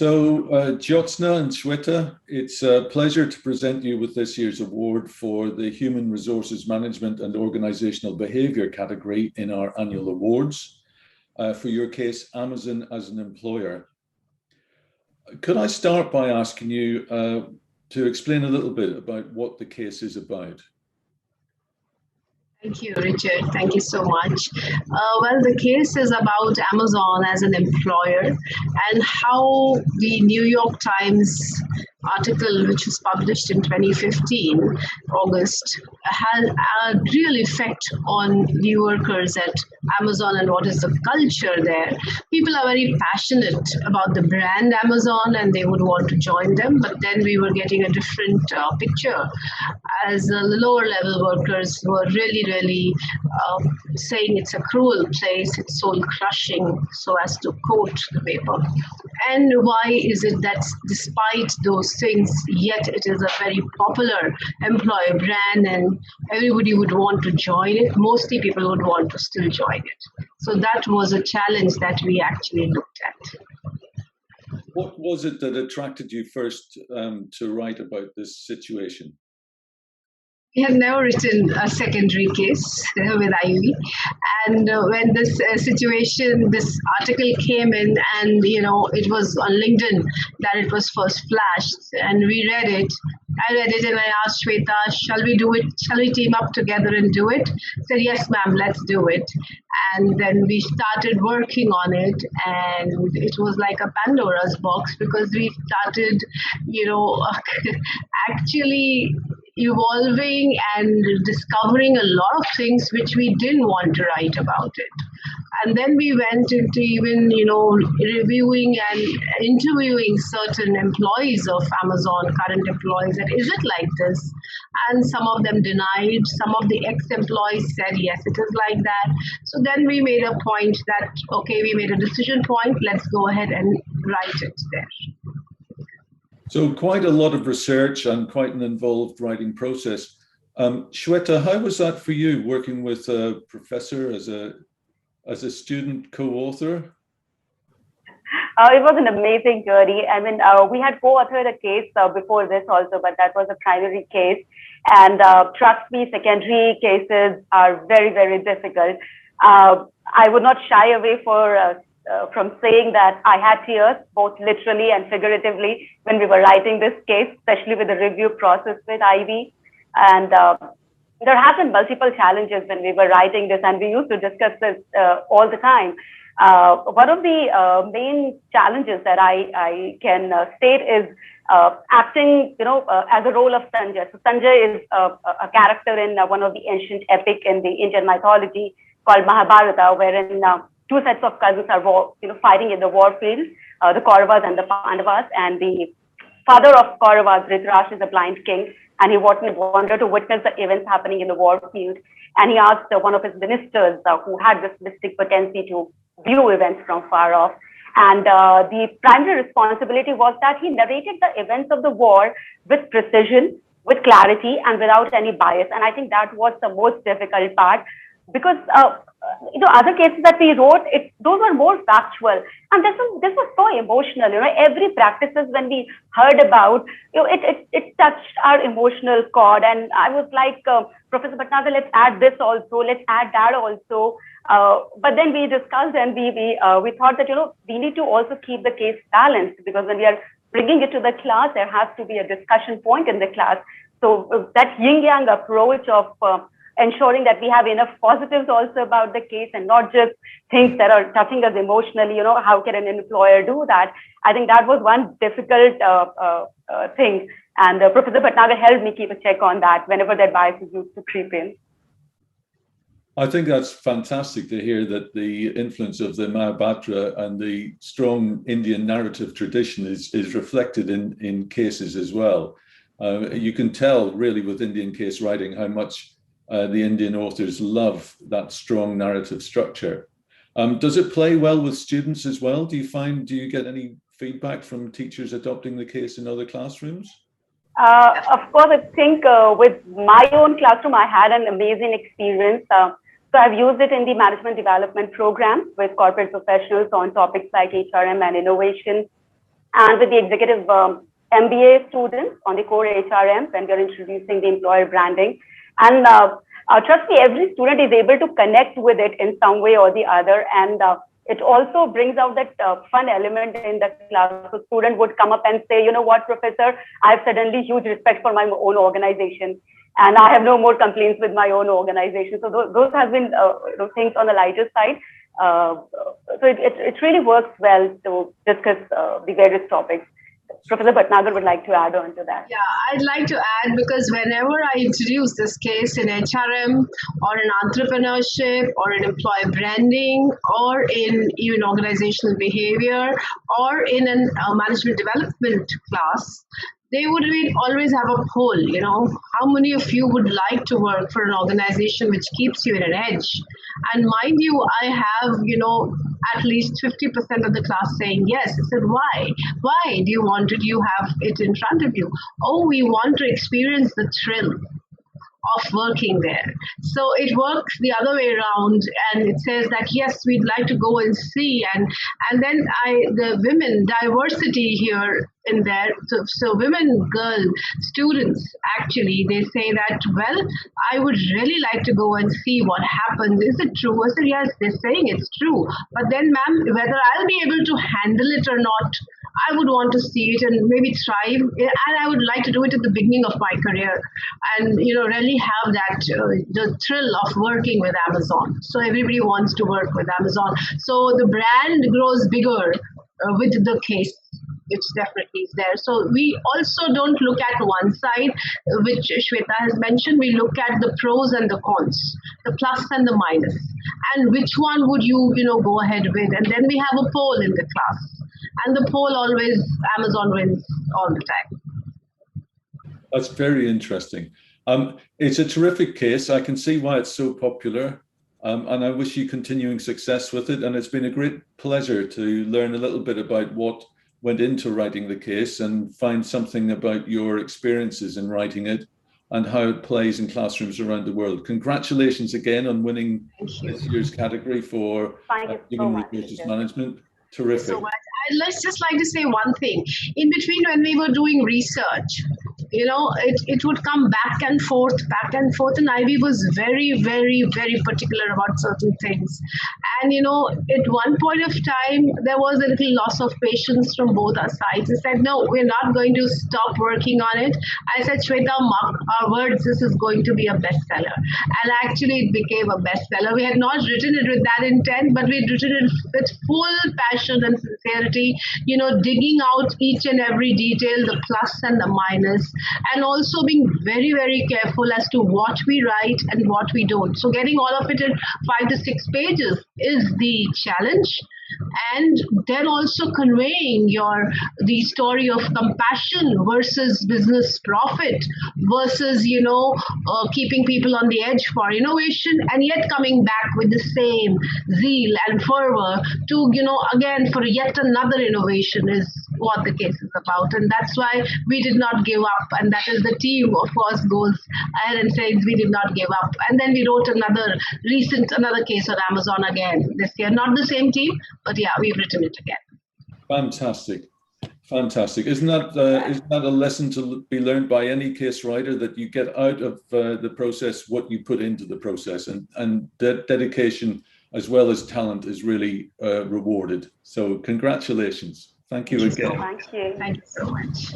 Jyotsna and Shweta, it's a pleasure to present you with this year's award for the Human Resources Management and Organizational Behavior category in our annual awards for your case, Amazon as an Employer. Could I start by asking you to explain a little bit about what the case is about? Thank you, Richard. Thank you so much. Well, the case is about Amazon as an employer and how the New York Times article, which was published in 2015, August, had a real effect on the workers at Amazon and what is the culture there. People are very passionate about the brand Amazon and they would want to join them, but then we were getting a different picture as the lower level workers were really saying it's a cruel place, it's soul crushing, so as to quote the paper. And why is it that despite those things, yet it is a very popular employer brand and everybody would want to join it? Mostly people would want to still join it. So that was a challenge that we actually looked at. What was it that attracted you first to write about this situation? We had never written a secondary case with Ivy, and when this situation, this article came in, and it was on LinkedIn that it was first flashed, and we read it. I read it and I asked Shweta, shall we do it? Shall we team up together and do it? Said, yes, ma'am, let's do it. And then we started working on it, and it was like a Pandora's box because we started, actually evolving and discovering a lot of things which we didn't want to write about it. And then we went into even, reviewing and interviewing certain employees of Amazon, current employees, that is it like this? And some of them denied, some of the ex-employees said, yes, it is like that. So then we made a point that, okay, we made a decision point, let's go ahead and write it there. So quite a lot of research and quite an involved writing process. Shweta, how was that for you, working with a professor as a student co-author? It was an amazing journey. I mean, we had co-authored a case before this also, but that was a primary case. And trust me, secondary cases are very, very difficult. I would not shy away from saying that I had tears, both literally and figuratively, when we were writing this case, especially with the review process with Ivy. And there have been multiple challenges when we were writing this, and we used to discuss this all the time. One of the main challenges that I can state is acting, as a role of Sanjay. So Sanjay is a character in one of the ancient epic in the Indian mythology called Mahabharata, wherein two sets of cousins are fighting in the war field, the Kauravas and the Pandavas, and the father of Kauravas, Dhritarashtra, is a blind king, and he wanted to witness the events happening in the war field. And he asked one of his ministers who had this mystic potency to view events from far off. And the primary responsibility was that he narrated the events of the war with precision, with clarity, and without any bias. And I think that was the most difficult part, because other cases that we wrote, those were more factual, and this was so emotional. Every practices when we heard about, it touched our emotional chord, and I was like, Professor Bhatnagar, let's add this also, let's add that also. But then we discussed, and we thought that we need to also keep the case balanced, because when we are bringing it to the class, there has to be a discussion point in the class. So that yin-yang approach of ensuring that we have enough positives also about the case and not just things that are touching us emotionally, how can an employer do that? I think that was one difficult thing. And Professor Bhatnagar helped me keep a check on that whenever that bias is used to creep in. I think that's fantastic to hear that the influence of the Mahabharata and the strong Indian narrative tradition is reflected in cases as well. You can tell really with Indian case writing how much the Indian authors love that strong narrative structure. Does it play well with students as well? Do you get any feedback from teachers adopting the case in other classrooms? Of course, I think with my own classroom, I had an amazing experience. So I've used it in the management development program with corporate professionals on topics like HRM and innovation. and with the executive MBA students on the core HRM when we are introducing the employer branding. And trust me, every student is able to connect with it in some way or the other. And it also brings out that fun element in the class. So student would come up and say, you know what, professor, I have suddenly huge respect for my own organization, and I have no more complaints with my own organization. So those have been things on the lighter side. So it really works well to discuss the various topics. Professor Bhatnagar would like to add on to that. Yeah, I'd like to add, because whenever I introduce this case in HRM or in entrepreneurship or in employer branding or in even organizational behavior or in a management development class, they would always have a poll, how many of you would like to work for an organization which keeps you in an edge? And mind you, I have, at least 50% of the class saying yes. I said, why? Why do you want it? You have it in front of you. Oh, we want to experience the thrill of working there. So it works the other way around, and it says that yes, we'd like to go and see, and then the women diversity here in there. So women, girl students, actually they say that, well, I would really like to go and see what happens. Is it true? I said, yes, they're saying it's true, but then ma'am, whether I'll be able to handle it or not, I would want to see it and maybe thrive, and I would like to do it at the beginning of my career, and really have that the thrill of working with Amazon. So everybody wants to work with Amazon. So the brand grows bigger with the case, which definitely is there. So we also don't look at one side, which Shweta has mentioned. We look at the pros and the cons, the plus and the minus, and which one would you go ahead with. And then we have a poll in the class, and the poll always Amazon wins all the time. That's very interesting. It's a terrific case. I can see why it's so popular. And I wish you continuing success with it. And it's been a great pleasure to learn a little bit about what went into writing the case and find something about your experiences in writing it and how it plays in classrooms around the world. Congratulations again on winning this year's category for Human Resources Management. Terrific. So let's just like to say one thing. In between, when we were doing research, it would come back and forth, and Ivy was very, very, very particular about certain things. And at one point of time, there was a little loss of patience from both our sides. They said, no, we're not going to stop working on it. I said, Shweta, mark our words, this is going to be a bestseller. And actually, it became a bestseller. We had not written it with that intent, but we'd written it with full passion and sincerity, digging out each and every detail, the plus and the minus, and also being very, very careful as to what we write and what we don't. So getting all of it in 5 to 6 pages is the challenge. And then also conveying the story of compassion versus business profit versus keeping people on the edge for innovation, and yet coming back with the same zeal and fervor to again for yet another innovation is what the case is about. And that's why we did not give up, and that is the team of course goes ahead and says we did not give up. And then we wrote another case on Amazon again this year, not the same team, but yeah, we've written it again. Fantastic. Isn't that a lesson to be learned by any case writer, that you get out of the process what you put into the process, and dedication as well as talent is really rewarded. So congratulations. Thank you again. Thank you. Thank you so much.